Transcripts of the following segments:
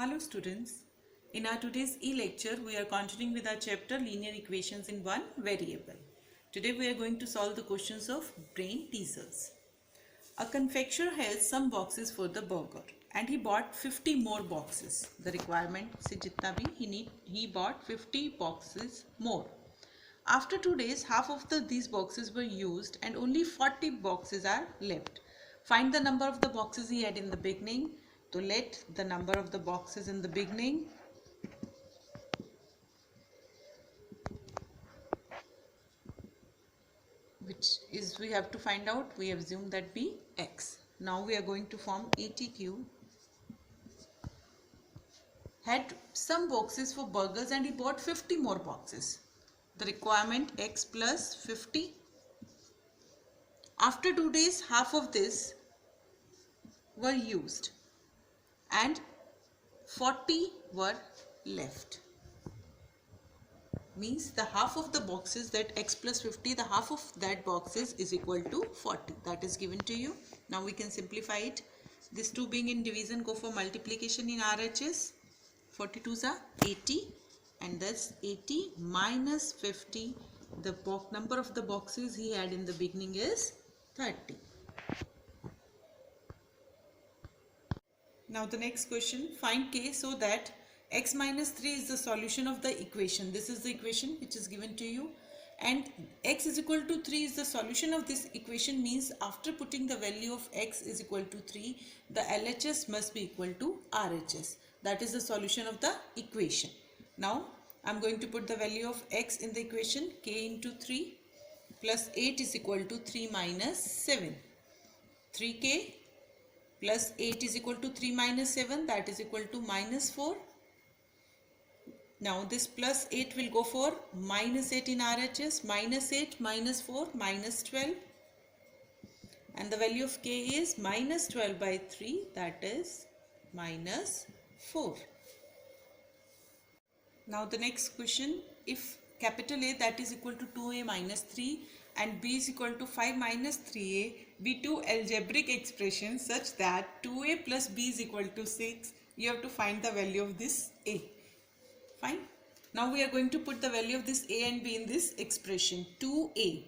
Hello students, in our today's e-lecture we are continuing with our chapter linear equations in one variable. Today we are going to solve the questions of brain teasers. A confectioner has some boxes for the burger and he bought 50 more boxes. The requirement se jitna bhi he bought 50 boxes more. After 2 days half of these boxes were used and only 40 boxes are left. Find the number of the boxes he had in the beginning. So let the number of the boxes in the beginning which is we have to find out, we assume that be x. Now we are going to form ATQ. Had some boxes for burgers and he bought 50 more boxes. The requirement x plus 50. After 2 days half of this were used and 40 were left. Means the half of the boxes, that x plus 50, the half of that boxes is equal to 40. That is given to you. Now we can simplify it. This 2 being in division, go for multiplication in RHS. 42s are 80 and thus 80 minus 50. The number of the boxes he had in the beginning is 30. Now the next question, find k so that x minus 3 is the solution of the equation. This is the equation which is given to you and x is equal to 3 is the solution of this equation, means after putting the value of x is equal to 3, the LHS must be equal to RHS. That is the solution of the equation. Now I am going to put the value of x in the equation, k into 3 plus 8 is equal to 3 minus 7. 3k plus 8 is equal to 3 minus 7, that is equal to minus 4. Now this plus 8 will go for minus 8 in RHS, minus 8 minus 4 minus 12 and the value of k is minus 12 by 3, that is minus 4. Now the next question, if capital A that is equal to 2a minus 3 and b is equal to 5 minus 3a be two algebraic expressions such that 2a plus b is equal to 6, you have to find the value of this a. Fine. Now we are going to put the value of this a and b in this expression. 2a,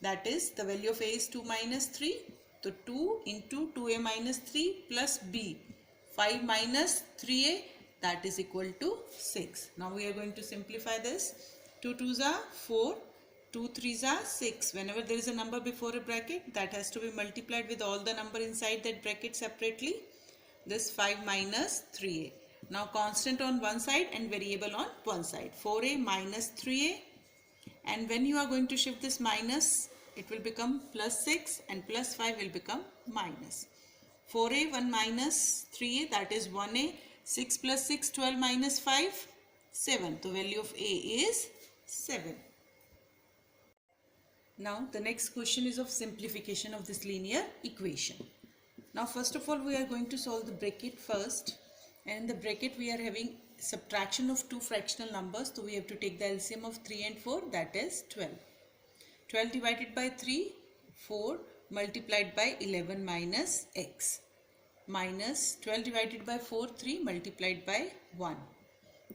that is the value of a is 2 minus 3. So 2 into 2a minus 3 plus b, 5 minus 3a, that is equal to 6. Now we are going to simplify this. 2 2s are 4, 2 3s are 6. Whenever there is a number before a bracket, that has to be multiplied with all the number inside that bracket separately. This 5 minus 3a. Now constant on one side and variable on one side. 4a minus 3a, and when you are going to shift this minus, it will become plus 6 and plus 5 will become minus. 4a 1 minus 3a, that is 1a. 6 plus 6, 12 minus 5, 7. The value of a is 7. Now the next question is of simplification of this linear equation. Now first of all we are going to solve the bracket first, and in the bracket we are having subtraction of two fractional numbers, so we have to take the LCM of 3 and 4, that is 12. 12 divided by 3, 4 multiplied by 11 minus x, minus 12 divided by 4, 3 multiplied by 1.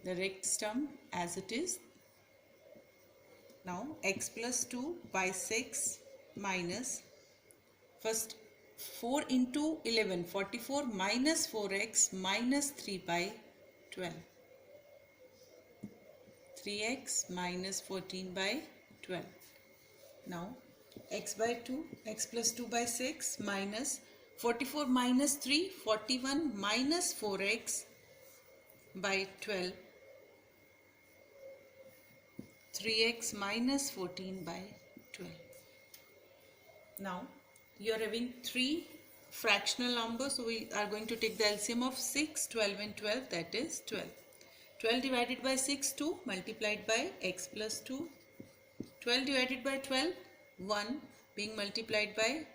The next term as it is. Now x plus 2 by 6 minus, first 4 into 11, 44 minus 4x minus 3 by 12. 3x minus 14 by 12. Now x by 2, x plus 2 by 6 minus 44 minus 3, 41 minus 4x by 12. 3x minus 14 by 12. Now you are having three fractional numbers, so we are going to take the LCM of 6, 12 and 12, that is 12. 12 divided by 6, 2 multiplied by x plus 2. 12 divided by 12, 1 being multiplied by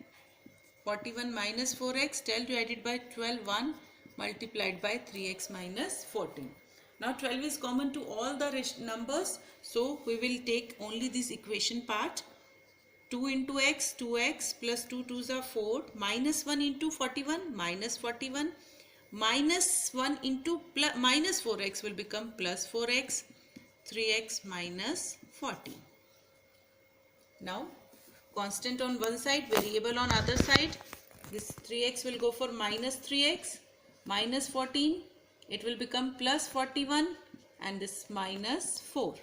41 minus 4x, 12 divided by 12, 1 multiplied by 3x minus 14. Now 12 is common to all the numbers, so we will take only this equation part. 2 into x, 2x plus 2 2s are 4, minus 1 into 41, minus 41, minus 1 into minus 4x will become plus 4x, 3x minus 40. Now constant on one side, variable on other side. This 3x will go for minus 3x, minus 14, it will become plus 41, and this minus 4.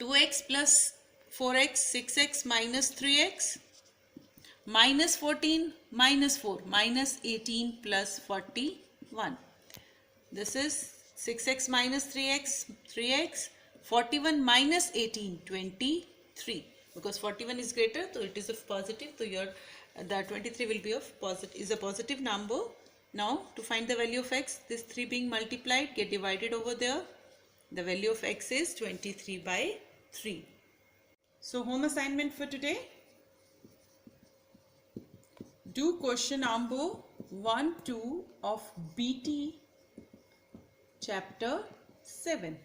2x plus 4x, 6x minus 3x, minus 14, minus 4, minus 18 plus 41. This is 6x minus 3x, 3x, 41 minus 18, 23. Because 41 is greater, so it is of positive, so your the 23 will be of positive, is a positive number. Now to find the value of x, this 3 being multiplied, get divided over there. The value of x is 23 by 3. So home assignment for today. Do question number 1, 2 of BT chapter 7.